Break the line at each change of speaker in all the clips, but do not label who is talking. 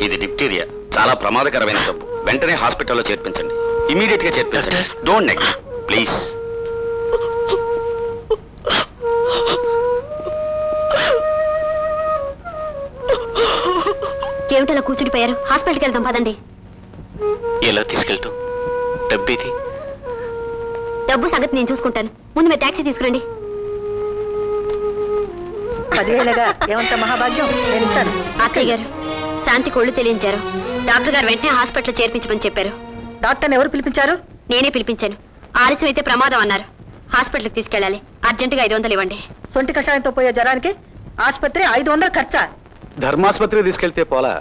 ఇది డిప్టీరియా, చాలా ప్రమాదకరమైన జబ్బు. వెంటనే హాస్పిటల్లో చేర్పించండి. ఇమీడియట్ గా చేర్పించండి. Don't neglect please.
ఏమిటలా కూర్చుండిపోయారు? హాస్పిటల్కి వెళ్తాం పదండి.
ఎలా తీసుకెళ్తాం? డబ్బేది?
డబ్బు సంగతి నేను చూసుకుంటాను. ముందు మీరు ట్యాక్సీ తీసుకురండి.
10,000గా ఏమంత మహాభాగ్యం, నేను ఇస్తాను.
అక్కయ్య గారు, శాంతి కొళ్ళు తెలియించారు. డాక్టర్ గారు వెంటనే హాస్పిటల్లో చేర్పించమని చెప్పారు.
డాక్టర్ని ఎవరు పిలిపించారు?
నేనే పిలిపించాను. ఆలస్యం అయితే ప్రమాదం అన్నారు. హాస్పిటల్కి తీసుకెళ్ళాలి. అర్జెంటుగా 500 ఇవ్వండి.
సొంటి కషాయంతో పోయే జ్వరానికి ఆసుపత్రి 500 ఖర్చా?
ధర్మాసుపత్రికి తీసుకెళ్తే పోలా?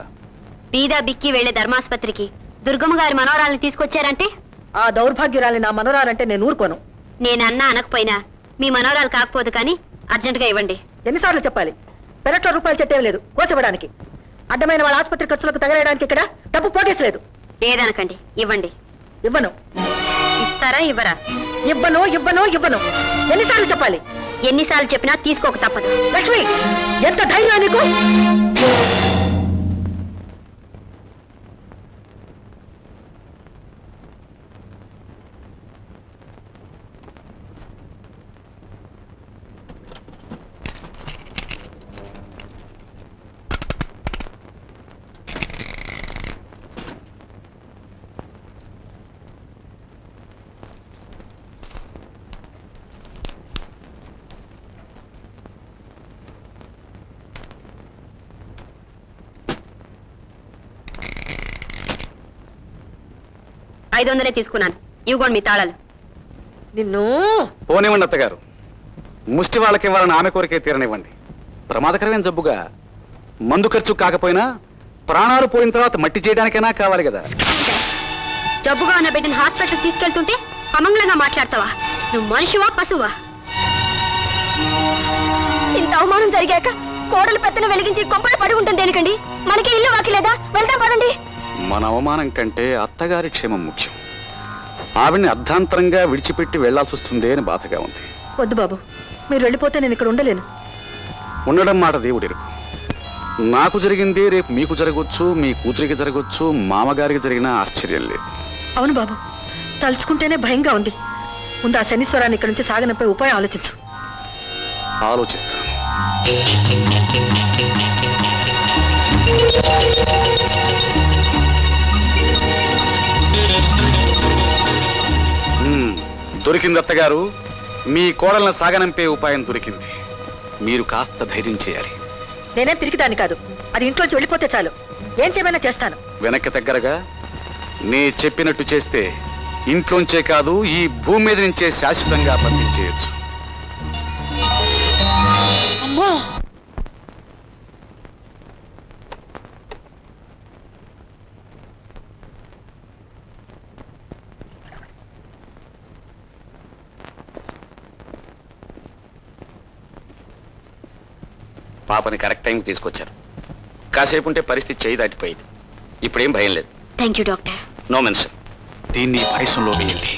బీదా బిక్కి వెళ్లే ధర్మాసుపత్రికి దుర్గమ్మ గారి మనోరాలను తీసుకొచ్చారంటే?
ఆ దౌర్భాగ్యురాలి నా మనోరాలంటే నేను ఊరుకోను.
నేనన్నా అనకపోయినా మీ మనోరాలు కాకపోదు కానీ అర్జెంటుగా ఇవ్వండి.
ఎన్నిసార్లు చెప్పాలి? పెరట్లో రూపాయలు చెట్టేవి లేదు కోసివ్వడానికి. అడ్డమైన వాళ్ళ ఆసుపత్రి ఖర్చులకు తగలేయడానికి ఇక్కడ డబ్బు పోగేసలేదు.
లేదనకండి, ఇవ్వండి.
ఇవ్వను.
ఇస్తారా ఇవ్వరా?
ఇవ్వను ఇవ్వను ఇవ్వను. ఎన్నిసార్లు చెప్పాలి?
ఎన్నిసార్లు చెప్పినా తీసుకోక తప్పదు.
లక్ష్మి, ఎంత ధైర్యం నీకు?
ఐదు 500 తీసుకున్నాను. ఇవ్వకోండి మీ తాళాలు.
నిన్ను
పోనివ్వండి అత్తగారు. ముష్టి వాళ్ళకి ఇవ్వాలని ఆమె కోరికే తీరనివ్వండి. ప్రమాదకరమైన జబ్బుగా మందు ఖర్చు కాకపోయినా ప్రాణాలు పోయిన తర్వాత మట్టి చేయడానికైనా కావాలి కదా.
జబ్బుగా ఉన్న బిడ్డను హాస్పిటల్ తీసుకెళ్తుంటే అమంగళంగా మాట్లాడతావా? నువ్వు మనిషివా పశువా? ఇంత అవమానం జరిగాక కోడలు పెత్తన వెలిగించి కొంపలు పడి ఉంటుంది దేనికండి? మనకి ఇల్లు వాకిలేదా? వెళ్తాం పదండి.
మన అవమానం కంటే అత్తగారి క్షేమం ముఖ్యం. ఆవిడ్ని అర్ధాంతరంగా విడిచిపెట్టి వెళ్లాల్సి వస్తుంది అని బాధగా ఉంది.
వద్దు బాబు, మీరు వెళ్ళిపోతే నేను ఇక్కడ ఉండలేను.
ఉండడం మాట దేవుడెరుగు. నాకు జరిగింది రేపు మీకు జరగవచ్చు, మీ కూతురికి జరగవచ్చు, మామగారికి జరిగినా ఆశ్చర్యం లేదు.
అవును బాబు, తలుచుకుంటేనే భయంగా ఉంది. ముందు ఆ శనీశ్వరాన్ని ఇక్కడ నుంచి సాగనంపై ఉపాయం ఆలోచించు.
ఆలోచిస్తాను. దొరికింది అత్తగారు. మీ కోడలను సాగనంపే ఉపాయం దొరికింది. మీరు కాస్త ధైర్యం చేయాలి.
నేనేం పిరికిదాన్ని కాదు. అది ఇంట్లోంచి వెళ్ళిపోతే చాలు. ఏం చేయమైనా చేస్తాను.
వెనక్కి దగ్గరగా నే చెప్పినట్టు చేస్తే ఇంట్లోంచే కాదు ఈ భూమి మీద నుంచే శాశ్వతంగా పంపించేయచ్చు.
అమ్మో,
పాపని కరెక్ట్ టైంకి తీసుకొచ్చారు. కాసేపు ఉంటే పరిస్థితి చేయి దాటిపోయింది. ఇప్పుడేం భయం లేదు.
Thank you doctor.
No mention.
దీన్ని పాయసంలో వేయండి.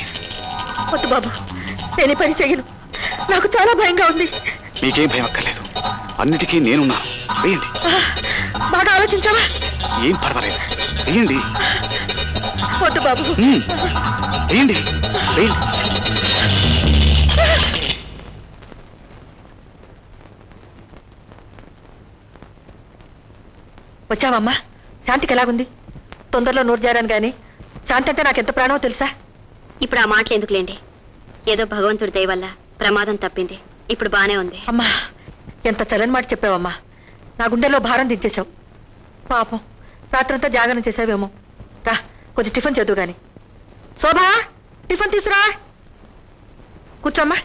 వద్దు బాబు, నేను ఈ పని చెయ్యను. నాకు చాలా భయంగా ఉంది.
మీకేం భయం అక్కర్లేదు. అన్నిటికీ నేనున్నాను. వేయండి.
బాగా ఆలోచించావా?
ఏం పర్వాలేదు. వేయండి.
వద్దు బాబు.
వేయండి. వేయండి.
వచ్చావమ్మా? శాంతికి ఎలాగుంది? తొందరలో నోరు జారాను గాని శాంతి అంటే నాకెంత ప్రాణమో తెలుసా?
ఇప్పుడు ఆ మాటలు ఎందుకులేండి. ఏదో భగవంతుడి దయ వల్ల ప్రమాదం తప్పింది. ఇప్పుడు బానే ఉంది.
అమ్మా, ఎంత చలని మాట చెప్పావమ్మా. నా గుండెల్లో భారం దించేశావు. పాపం, రాత్రంతా జాగరణ చేసావేమో. రా, కొంచెం టిఫిన్ చేద్దు గాని. శోభా, టిఫిన్ తీసురా. కూర్చోమ్మా.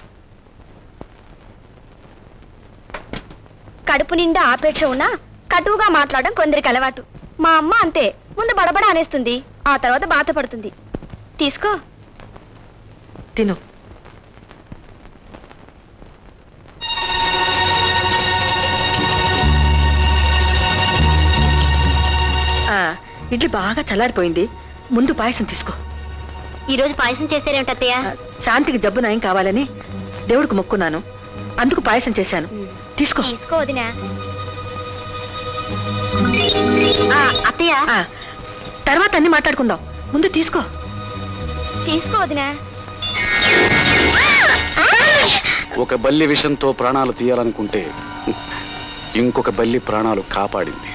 కడుపు నిండా ఆపేక్ష ఉన్నా కటువుగా మాట్లాడడం కొందరికి అలవాటు. మా అమ్మ అంతే. ముందు బడబడ అనేస్తుంది, ఆ తర్వాత బాధపడుతుంది. తీసుకో.
తిను. ఇడ్లీ బాగా చల్లారిపోయింది. ముందు పాయసం తీసుకో.
ఈరోజు పాయసం చేశారేమిటి అత్తయ్య?
శాంతికి జబ్బు నయం కావాలని దేవుడికి మొక్కున్నాను. అందుకు పాయసం చేశాను. తీసుకో.
తీసుకో వదినా. అత్తయ్య అత్తయ్య
ఆ, తర్వాత అన్ని మాట్లాడుకుందాం, ముందు తీసుకో.
తీసుకో వదినా.
ఒక బల్లి విషంతో ప్రాణాలు తీయాలనుకుంటే ఇంకొక బల్లి ప్రాణాలు కాపాడింది.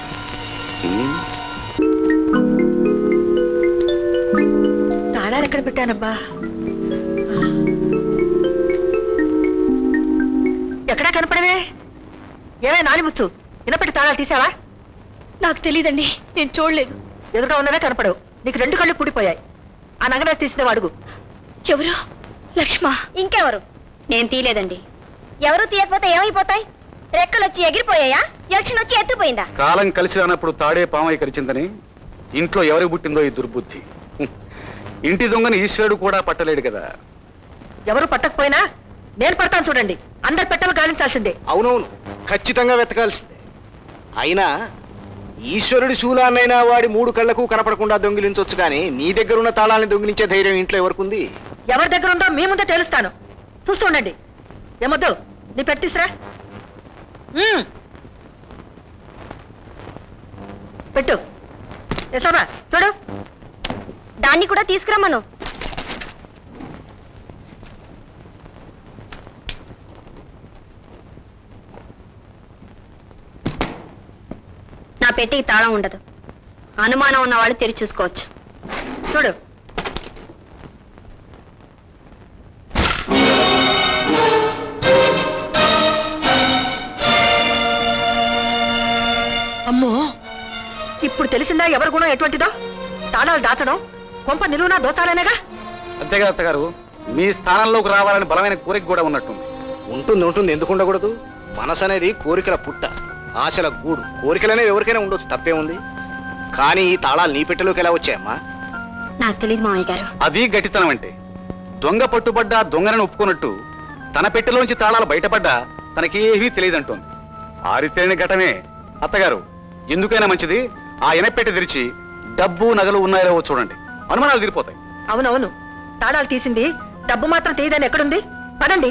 తాళాలు ఎక్కడ పెట్టానబ్బా? ఎక్కడా కనపడవే? ఏమే నాలిముచ్చు, వినపెట్టి తాళాలు తీసావా?
నాకు తెలియదండి, నేను చూడలేదు.
ఎదురుగా ఉన్నవే కనపడవు, నీకు 2 కళ్ళు పూడిపోయాయి. ఆ నగరాలు తీసిన అడుగు.
ఎవరు? లక్ష్మ. ఇంకెవరు? నేను తీయలేదండి. ఎవరు తీయకపోతే ఏమైపోతాయి? రెక్కలొచ్చి ఎగిరిపోయాయా? యక్షణ వచ్చి ఎత్తుపోయిందా?
కాలం కలిసి రానప్పుడు తాడే పామై కరిచిందని ఇంట్లో ఎవరికి పుట్టిందో ఈ దుర్బుద్ధి. ఇంటి దొంగని ఈశ్వరుడు కూడా పట్టలేడు కదా.
ఎవరు పట్టకపోయినా నేను పడతాను చూడండి. అందరు పెట్టలు గాలించాల్సిందే.
అవునవును, ఖచ్చితంగా వెతకాల్సిందే. అయినా ఈశ్వరుడి శూలాన్నైనా వాడి 3 కళ్లకు కనపడకుండా దొంగిలించొచ్చు, కానీ నీ దగ్గర ఉన్న తాళాన్ని దొంగిలించే ధైర్యం ఇంట్లో ఎవరికుంది?
ఎవరి దగ్గర ఉందో మీ ముందే తేలుస్తాను, చూస్తూ ఉండండి. ఏమొద్దు, నీ పెట్టిసిరా. పెట్టు. యశోదా చూడు.
దాన్ని కూడా తీసుకురమ్మను. నా పెట్టికి తాళం ఉండదు. అనుమానం ఉన్న వాళ్ళు తెరిచి చూసుకోవచ్చు.
చూడు. అమ్మో, ఇప్పుడు తెలిసిందా ఎవరి గుణం ఎటువంటిదో? తాళాలు దాచడం కొంప నిలువునా దోచాలేనేగా.
అంతేగా అత్తగారు, మీ స్థానంలోకి రావాలని బలమైన కోరిక కూడా ఉన్నట్టుంది.
ఉంటుంది ఉంటుంది, ఎందుకు ఉండకూడదు? మనసు అనేది కోరికల పుట్ట, ఆశల గూడు. కోరికలనేవి ఎవరికైనా ఉండొచ్చు, తప్పే ఉంది. కానీ ఈ తాళాలు నీ పెట్టెలోకి ఎలా వచ్చాయమ్మా?
నాకు తెలియదు మామయ్య గారు.
అది గట్టితనం అంటే. దొంగ పట్టుబడ్డా దొంగనని ఒప్పుకున్నట్టు తన పెట్టెలోంచి తాళాలు బయటపడ్డా తనకేమీ తెలియదంటోంది. ఆరితేరిన ఘటమే. అత్తగారు, ఎందుకైనా మంచిది ఆ ఎనపెట్టె తెరిచి డబ్బు నగలు ఉన్నాయో చూడండి, అనుమానాలు తీరిపోతాయి.
అవునవును, తాళాలు తీసింది డబ్బు మాత్రం తీయదని ఎక్కడుంది? పదండి.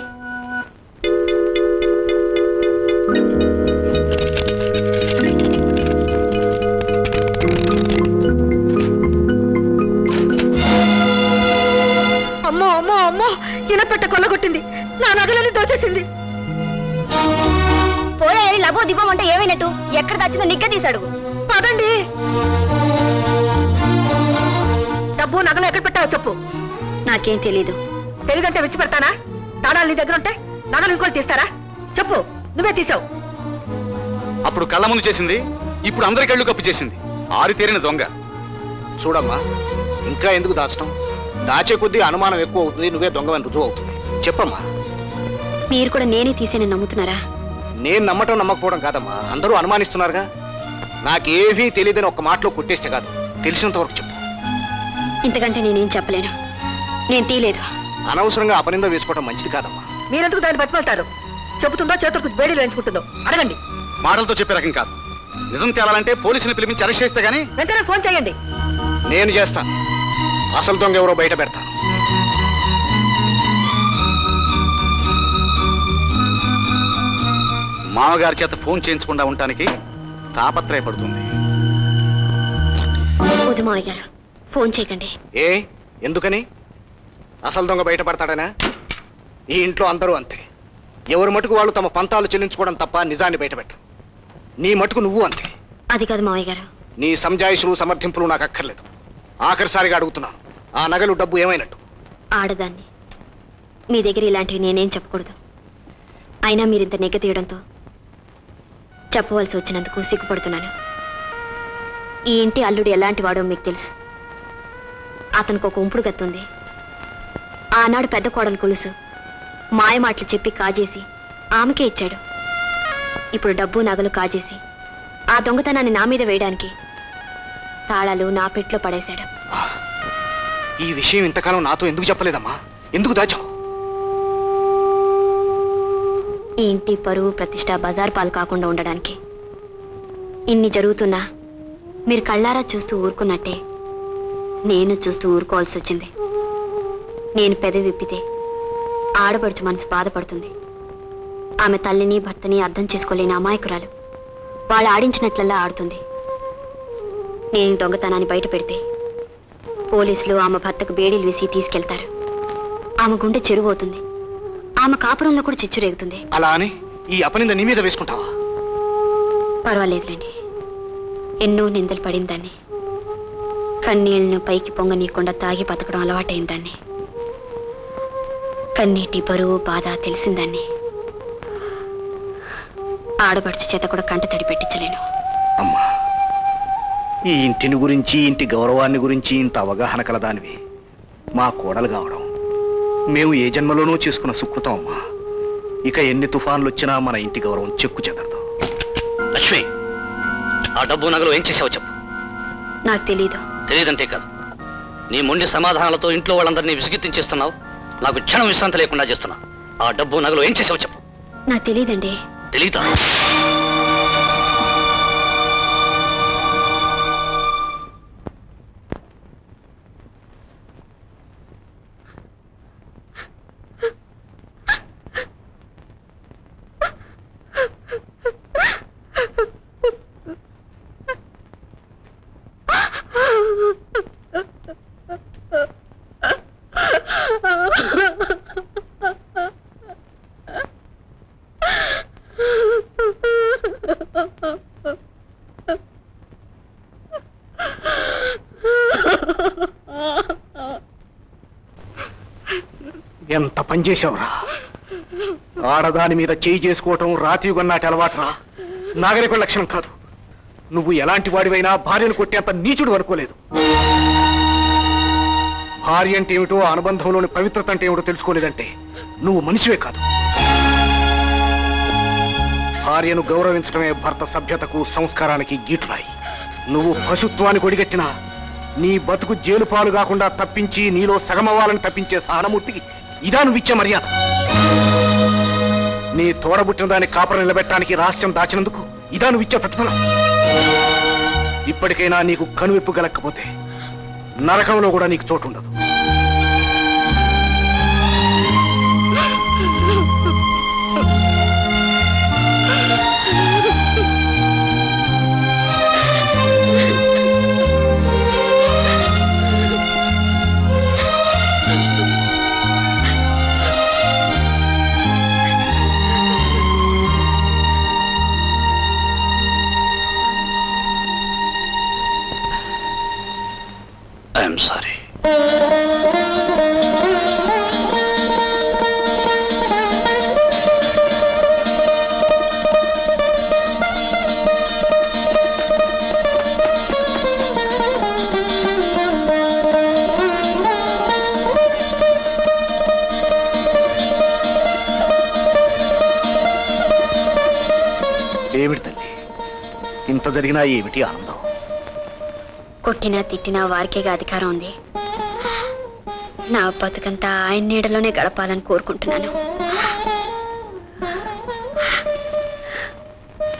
అమ్మో అమ్మో అమ్మో, ఇనపెట్ట కొల్లగొట్టింది, నా నగలని దోచేసింది.
పోయా లబో దిబ్బం అంటే ఏమైనట్టు? ఎక్కడ దాచిందో నిగ్గ తీసాడు.
పదండి. డబ్బు నగలు ఎక్కడ పెట్టావో చెప్పు.
నాకేం తెలీదు.
తెలీదంటే విచ్చి పెడతానా? తాళాలు నీ దగ్గర ఉంటే నగలు ఇంకోటి తీస్తారా? చెప్పు, నువ్వే తీసావు.
అప్పుడు కళ్ళ ముందు చేసింది, ఇప్పుడు అందరి కళ్ళు కప్పు చేసింది. ఆరితేరిన దొంగ.
చూడమ్మా, ఇంకా ఎందుకు దాచడం? దాచే కొద్దీ అనుమానం ఎక్కువ అవుతుంది, నువ్వే దొంగవని రుజువు అవుతుంది. చెప్పమ్మా.
మీరు కూడా నేనే తీసేనని నమ్ముతున్నారా?
నేను నమ్మటం నమ్మకపోవడం కాదమ్మా, అందరూ అనుమానిస్తున్నారుగా. నాకేమీ తెలియదని ఒక్క మాటలో కొట్టేస్తే కాదు, తెలిసినంత వరకు చెప్పు.
ఇంతకంటే నేనేం చెప్పలేను. నేను తీయలేదు.
అనవసరంగా అపనింద వేసుకోవడం మంచిది కాదమ్మా.
మీరెందుకు దాన్ని బతిమాలుతారు? చెబుతుందో చేతులకు బేడీలు వేయించుకుంటుందో అడగండి.
మాటలతో చెప్పే రకం కాదు. నిజం తేలాలంటే పోలీసుని పిలిపించి అరెస్ట్ చేస్తే గానీ.
వెంటనే ఫోన్ చేయండి.
నేను చేస్తాను. అసలు దొంగ ఎవరో బయట పెడతాను.
మామగారి చేత ఫోన్ చేయించకుండా ఉండటానికి తాపత్రయపడుతుంది.
వద్దు మావయ్య గారు, ఫోన్ చేయకండి.
ఏ ఎందుకని? అసలు దొంగ బయటపడతాడనా? ఈ ఇంట్లో అందరూ అంతే. ఎవరి మటుకు వాళ్ళు తమ పంతాలు చెల్లించుకోవడం తప్ప నిజాన్ని బయటపెట్టరు. నీ మటుకు నువ్వు అంతే.
అది కాదు మావయ్య గారు.
నీ సంజాయిషులు సమర్థింపులు నాకు అక్కర్లేదు. ఆఖరిసారిగా అడుగుతున్నాను, ఆ నగలు డబ్బు ఏమైనట్టు?
ఆడదాన్ని, మీ దగ్గర ఇలాంటివి నేనేం చెప్పకూడదు. అయినా మీరింత నెగ్గ తీయడంతో చెప్పవలసి వచ్చినందుకు సిగ్గుపడుతున్నాను. ఈ ఇంటి అల్లుడు ఎలాంటి వాడో మీకు తెలుసు. అతనికి ఒక ఉంపుడు గత్తుంది. ఆనాడు పెద్ద కోడలు కొలుసు మాయ మాటలు చెప్పి కాజేసి ఆమెకే ఇచ్చాడు. ఇప్పుడు డబ్బు నగలు కాజేసి ఆ దొంగతనాన్ని నా మీద వేయడానికి తాళాలు నా పెట్లో పడేశాడు.
ఈ విషయం ఇంతకాలం నాతో ఎందుకు చెప్పలేదమ్మా? ఎందుకు దాచావు?
ఈ ఇంటి పరువు ప్రతిష్ట బజార్ పాలు కాకుండా ఉండడానికి. ఇన్ని జరుగుతున్నా మీరు కళ్ళారా చూస్తూ ఊరుకున్నట్టే నేను చూస్తూ ఊరుకోవాల్సి వచ్చింది. నేను పెదవి విప్పితే ఆడపడుచు మనసు బాధపడుతుంది. ఆమె తల్లిని భర్తని అర్థం చేసుకోలేని అమాయకురాలు. వాళ్ళు ఆడించినట్లల్లా ఆడుతుంది. నేను ఈ దొంగతనాన్ని బయట పెడితే పోలీసులు ఆమె భర్తకు బేడీలు వేసి తీసుకెళ్తారు. ఆమె గుండె చెరువు అవుతుంది. ఆమె కాపురంలో కూడా చిచ్చు రేగుతుంది.
అలా అని ఈ అపనింద నీ మీద వేసుకుంటావా?
పర్వాలేదులేండి. ఎన్నో నిందలు పడిందాన్ని. కన్నీళ్లను పైకి పొంగనీయకుండా తాగి బతకడం అలవాటైందాన్ని. కన్నీటి బరువు బాధ తెలిసిందాన్ని. ఆడపడుచు చేత కూడా కంట తడి పెట్టించలేను.
అమ్మా, ఈ ఇంటిని గురించి, ఇంటి గౌరవాన్ని గురించి ఇంత అవగాహన కలదానివి మా కోడలు కావడం మేము ఏ జన్మలోనూ చేసుకున్న సుకృతం అమ్మా. ఇక ఎన్ని తుఫాన్లు వచ్చినా మన ఇంటి గౌరవం చెక్కు చెదరదు.
లక్ష్మి, ఆ డబ్బు నగలు ఏం చేసావు చెప్పు.
నాకు తెలీదు.
తెలియదంటే కాదు, నీ మొండి సమాధానాలతో ఇంట్లో వాళ్ళందరినీ విసిగెత్తించేస్తున్నావు. నాకు క్షణం విశ్రాంతి లేకుండా చేస్తున్నావు. ఆ డబ్బు నగలు ఏం చేసావు చెప్పు.
నాకు తెలీదండి.
తెలీదా?
ఎంత పని చేసావురా! ఆడదాని మీద చేయి చేసుకోవటం రాతియుగన్నాటి అలవాటురా, నాగరికుల లక్షణం కాదు. నువ్వు ఎలాంటి వాడివైనా భార్యను కొట్టేంత నీచుడు అనుకోలేదు. భార్య అంటే ఏమిటో, ఆ అనుబంధంలోని పవిత్రత అంటే ఏమిటో తెలుసుకోలేదంటే నువ్వు మనిషివే కాదు. భార్యను గౌరవించడమే భర్త సభ్యతకు, సంస్కారానికి గీటురాయి. నువ్వు పశుత్వానికి ఒడిగట్టినా నీ బతుకు జైలు పాలు కాకుండా తప్పించి నీలో సగమవ్వాలని తప్పించే సహనమూర్తికి ఇదా నువ్విచ్చే మర్యాద? నీ తోడబుట్టిన దాన్ని కాపురం నిలబెట్టడానికి రహస్యం దాచినందుకు ఇదా నువ్విచ్చే ప్రతిఫలం? ఇప్పటికైనా నీకు కనువిప్పు గలకపోతే నరకంలో కూడా నీకు చోటు ఉండదు.
I'm sorry.
ఏమిటి తల్లి, ఇంత జరిగినా ఏమిటి ఆనందం?
కొట్టినా తిట్టినా వారికేగా అధికారం ఉంది. నా బతుకంతా ఆయన నీడలోనే గడపాలని కోరుకుంటున్నాను.